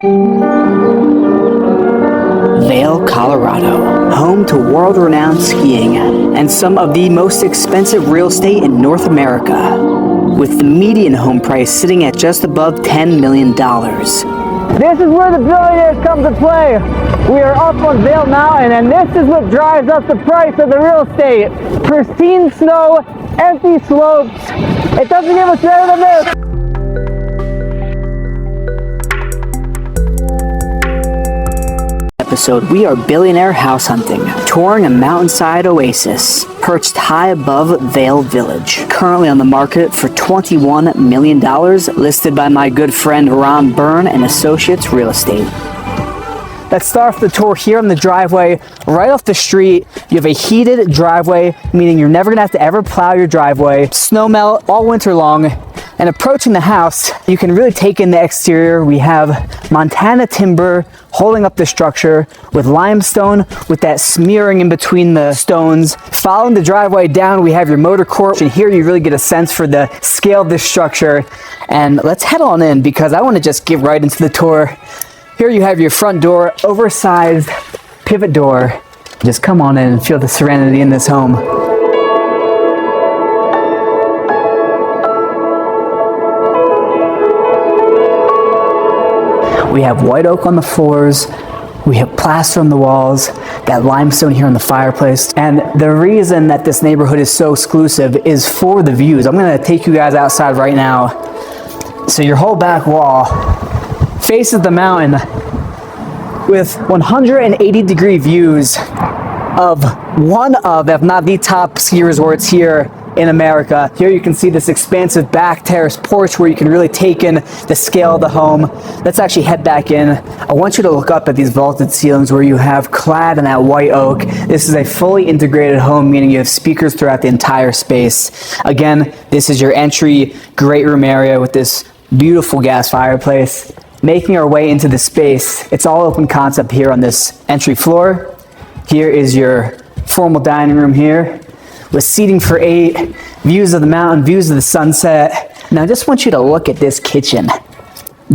Vail, Colorado, home to world-renowned skiing and some of the most expensive real estate in North America, with the median home price sitting at just above $10 million. This is where the billionaires come to play. We are up on Vail Mountain, and this is what drives up the price of the real estate. Pristine snow, empty slopes. It doesn't get much better than this. Episode, we are billionaire house hunting, touring a mountainside oasis perched high above Vail Village, currently on the market for $21 million, listed by my good friend Ron Byrne and Associates Real Estate. Let's start off the tour here on the driveway. Right off the street, you have a heated driveway, meaning you're never gonna have to ever plow your driveway. Snow melt all winter long. And approaching the house, you can really take in the exterior. We have Montana timber holding up the structure with limestone, with that smearing in between the stones. Following the driveway down, we have your motor court. And here you really get a sense for the scale of this structure. And let's head on in because I want to just get right into the tour. Here you have your front door, oversized pivot door. Just come on in and feel the serenity in this home. We have white oak on the floors, we have plaster on the walls, that limestone here in the fireplace. And the reason that this neighborhood is so exclusive is for the views. I'm gonna take you guys outside right now. So your whole back wall faces the mountain with 180-degree views of one of, if not the top ski resorts here in America. Here you can see this expansive back terrace porch where you can really take in the scale of the home. Let's actually head back in. I want you to look up at these vaulted ceilings where you have clad in that white oak. This is a fully integrated home, meaning you have speakers throughout the entire space. Again, this is your entry great room area with this beautiful gas fireplace. Making our way into the space, it's all open concept here on this entry floor. Here is your formal dining room here, with seating for 8, views of the mountain, views of the sunset. Now I just want you to look at this kitchen.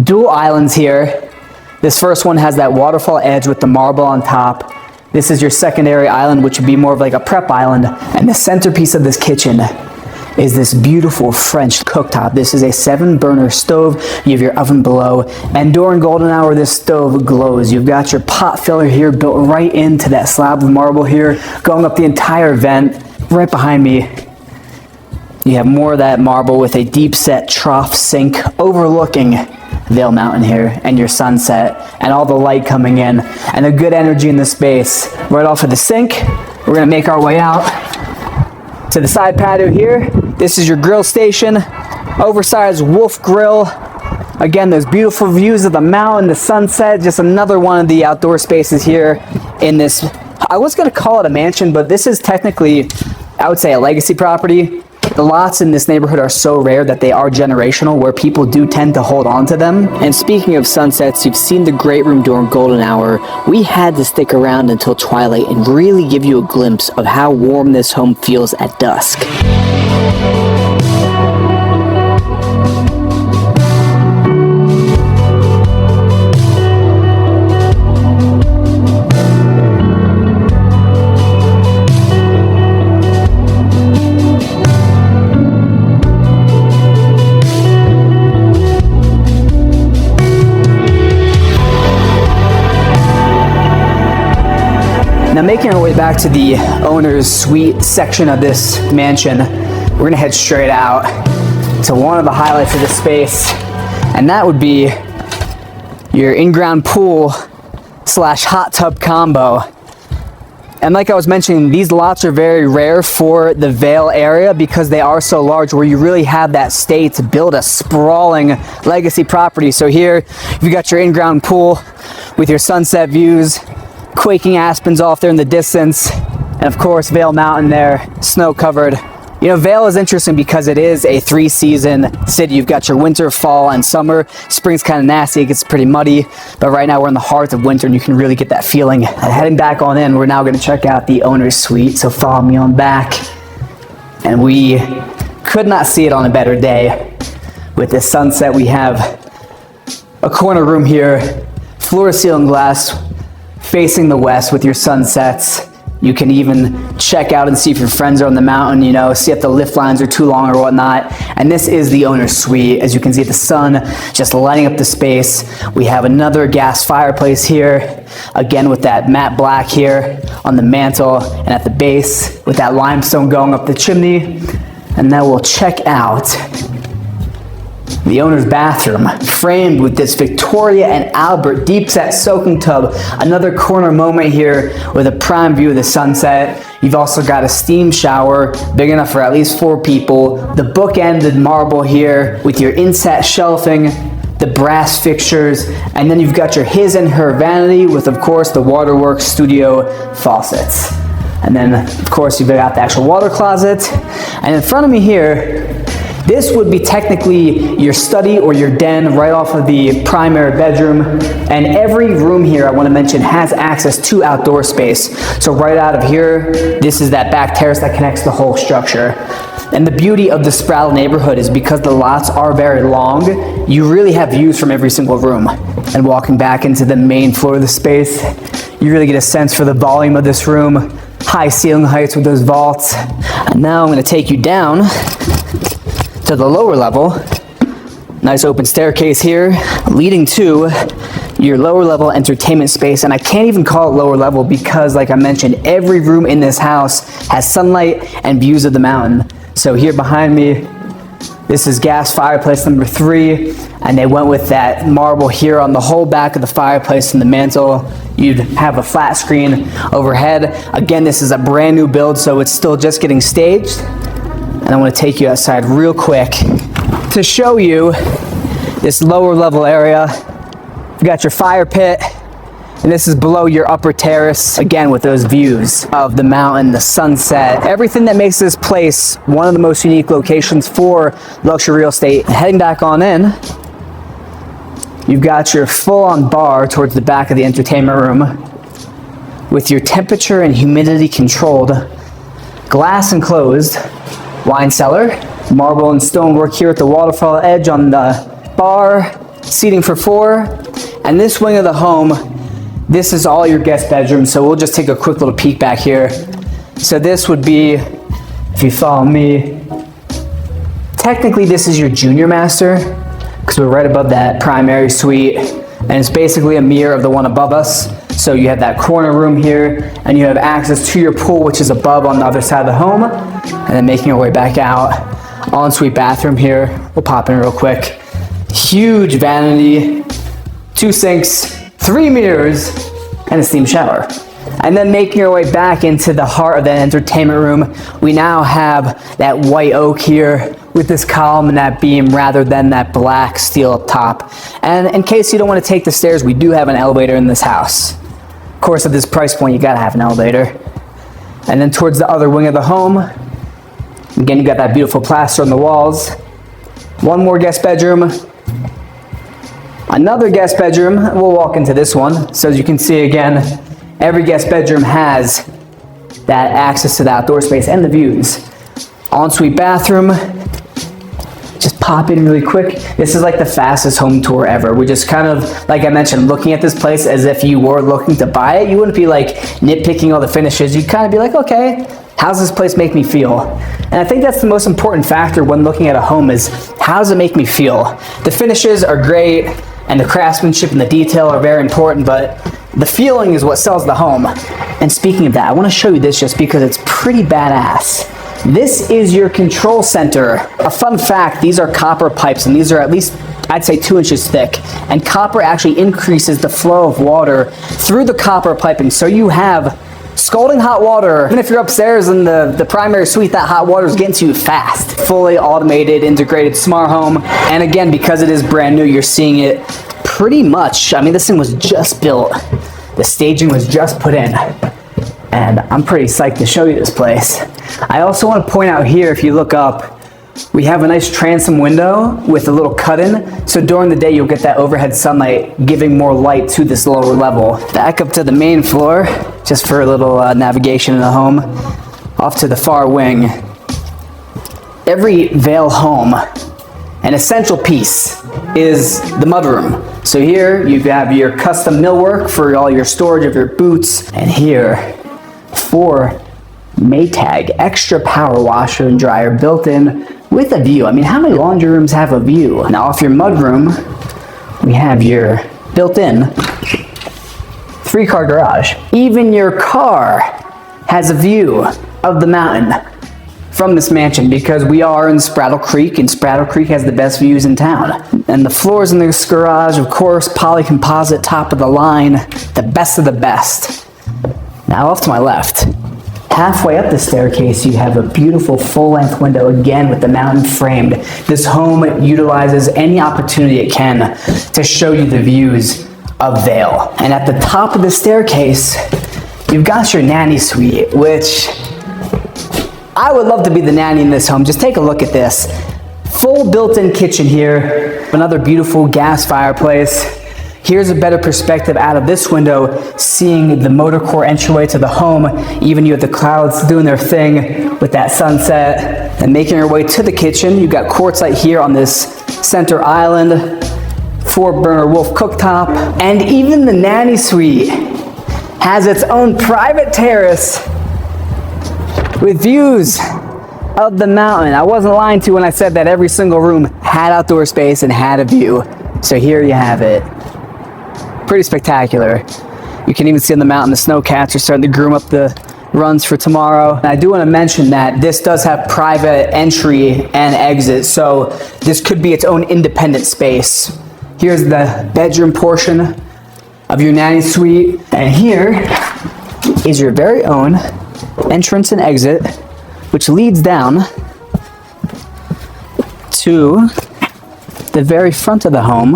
Dual islands here. This first one has that waterfall edge with the marble on top. This is your secondary island, which would be more of like a prep island. And the centerpiece of this kitchen is this beautiful French cooktop. This is a 7-burner stove. You have your oven below. And during golden hour, this stove glows. You've got your pot filler here built right into that slab of marble here, going up the entire vent. Right behind me, you have more of that marble with a deep set trough sink overlooking Vail Mountain here and your sunset and all the light coming in and a good energy in the space. Right off of the sink, we're gonna make our way out to the side patio here. This is your grill station, oversized wolf grill. Again, those beautiful views of the mountain, the sunset, just another one of the outdoor spaces here in this, I was gonna call it a mansion, but this is technically, I would say, a legacy property. The lots in this neighborhood are so rare that they are generational, where people do tend to hold on to them. And speaking of sunsets, you've seen the great room during golden hour. We had to stick around until twilight and really give you a glimpse of how warm this home feels at dusk. Now, making our way back to the owner's suite section of this mansion, we're gonna head straight out to one of the highlights of the space, and that would be your in-ground pool / hot tub combo. And like I was mentioning, these lots are very rare for the Vail area because they are so large, where you really have that stay to build a sprawling legacy property. So here, you've got your in-ground pool with your sunset views, quaking aspens off there in the distance, and of course Vail Mountain there, snow covered. You know, Vail is interesting because it is a 3-season city. You've got your winter, fall, and summer. Spring's kind of nasty, it gets pretty muddy, but right now we're in the heart of winter and you can really get that feeling. And heading back on in, we're now going to check out the owner's suite, so follow me on back. And we could not see it on a better day. With this sunset, we have a corner room here floor-to-ceiling glass facing the west with your sunsets. You can even check out and see if your friends are on the mountain, you know, see if the lift lines are too long or whatnot. And this is the owner's suite. As you can see, the sun just lighting up the space. We have another gas fireplace here, again with that matte black here on the mantle and at the base with that limestone going up the chimney. And then we'll check out the owner's bathroom, framed with this Victoria and Albert deep set soaking tub. Another corner moment here with a prime view of the sunset. You've also got a steam shower, big enough for at least 4 people. The bookended marble here with your inset shelving, the brass fixtures, and then you've got your his and her vanity with, of course, the Waterworks studio faucets. And then, of course, you've got the actual water closet. And in front of me here, this would be technically your study or your den right off of the primary bedroom. And every room here, I want to mention, has access to outdoor space. So right out of here, this is that back terrace that connects the whole structure. And the beauty of the Sproul neighborhood is because the lots are very long, you really have views from every single room. And walking back into the main floor of the space, you really get a sense for the volume of this room, high ceiling heights with those vaults. And now I'm going to take you down to the lower level. Nice open staircase here leading to your lower level entertainment space. And I can't even call it lower level because, like I mentioned, every room in this house has sunlight and views of the mountain. So here behind me, this is gas fireplace number 3, and they went with that marble here on the whole back of the fireplace and the mantle. You'd have a flat screen overhead. Again, this is a brand new build, so it's still just getting staged. And I want to take you outside real quick to show you this lower level area. You've got your fire pit, and this is below your upper terrace, again with those views of the mountain, the sunset, everything that makes this place one of the most unique locations for luxury real estate. Heading back on in, you've got your full-on bar towards the back of the entertainment room with your temperature and humidity controlled, glass enclosed wine cellar, marble and stonework here at the waterfall edge on the bar, seating for 4. And this wing of the home, this is all your guest bedrooms, so we'll just take a quick little peek back here. So this would be, if you follow me, technically this is your junior master, because we're right above that primary suite, and it's basically a mirror of the one above us. So you have that corner room here, and you have access to your pool, which is above on the other side of the home. And then making our way back out, ensuite bathroom here. We'll pop in real quick. Huge vanity, 2 sinks, 3 mirrors, and a steam shower. And then making our way back into the heart of the entertainment room, we now have that white oak here with this column and that beam rather than that black steel up top. And in case you don't want to take the stairs, we do have an elevator in this house. Of course, at this price point, you gotta have an elevator. And then towards the other wing of the home, again, you got that beautiful plaster on the walls. 1 more guest bedroom. Another guest bedroom. We'll walk into this one. So as you can see again, every guest bedroom has that access to the outdoor space and the views. Ensuite bathroom. Just pop in really quick. This is like the fastest home tour ever. We're just kind of, like I mentioned, looking at this place as if you were looking to buy it. You wouldn't be like nitpicking all the finishes. You'd kind of be like, okay, how does this place make me feel? And I think that's the most important factor when looking at a home is, how does it make me feel? The finishes are great, and the craftsmanship and the detail are very important, but the feeling is what sells the home. And speaking of that, I want to show you this just because it's pretty badass. This is your control center. A fun fact, these are copper pipes, and these are at least, I'd say, 2 inches thick. And copper actually increases the flow of water through the copper piping. So you have scalding hot water. Even if you're upstairs in the primary suite, that hot water is getting to you fast. Fully automated, integrated smart home. And again, because it is brand new, you're seeing it pretty much. I mean, this thing was just built. The staging was just put in. And I'm pretty psyched to show you this place. I also want to point out here, if you look up, we have a nice transom window with a little cut-in. So during the day, you'll get that overhead sunlight, giving more light to this lower level. Back up to the main floor, just for a little navigation in the home. Off to the far wing. Every Vail home An essential piece is the mudroom. So here you have your custom millwork for all your storage of your boots, and here for Maytag extra power washer and dryer built in with a view. I mean, how many laundry rooms have a view? Now off your mudroom, we have your built-in 3-car garage. Even your car has a view of the mountain from this mansion, because we are in Spraddle Creek, and Spraddle Creek has the best views in town. And the floors in this garage, of course, polycomposite, top of the line, the best of the best. Now off to my left, halfway up the staircase, you have a beautiful full-length window, again with the mountain framed. This home utilizes any opportunity it can to show you the views of Vail. And at the top of the staircase, you've got your nanny suite, which I would love to be the nanny in this home. Just take a look at this. Full built-in kitchen here, another beautiful gas fireplace. Here's a better perspective out of this window, seeing the motor core entryway to the home. Even you have the clouds doing their thing with that sunset. And making your way to the kitchen, you've got quartzite here on this center island, 4-burner Wolf cooktop, and even the nanny suite has its own private terrace with views of the mountain. I wasn't lying to you when I said that every single room had outdoor space and had a view. So here you have it. Pretty spectacular. You can even see on the mountain the snowcats are starting to groom up the runs for tomorrow. And I do want to mention that this does have private entry and exit, so this could be its own independent space. Here's the bedroom portion of your nanny suite, and here is your very own entrance and exit, which leads down to the very front of the home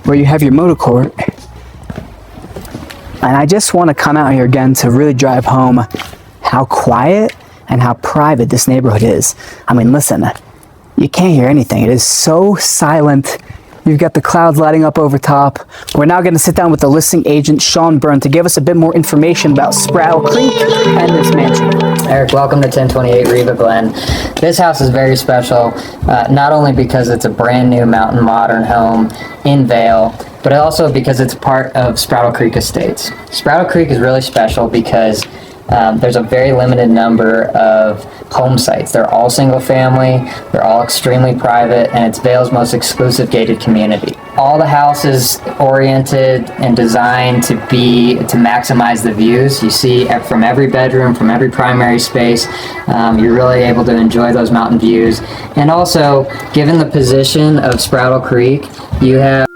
where you have your motor court. And I just want to come out here again to really drive home how quiet and how private this neighborhood is. I mean, listen, you can't hear anything. It is so silent. You've got the clouds lighting up over top. We're now going to sit down with the listing agent, Sean Byrne, to give us a bit more information about Spraddle Creek and this mansion. Eric, welcome to 1028 Riva Glen. This house is very special, not only because it's a brand new mountain modern home in Vail, but also because it's part of Spraddle Creek Estates. Spraddle Creek is really special because there's a very limited number of home sites. They're all single family, they're all extremely private, and it's Vail's most exclusive gated community. All the houses oriented and designed to maximize the views. You see from every bedroom, from every primary space, you're really able to enjoy those mountain views. And also, given the position of Spraddle Creek, you have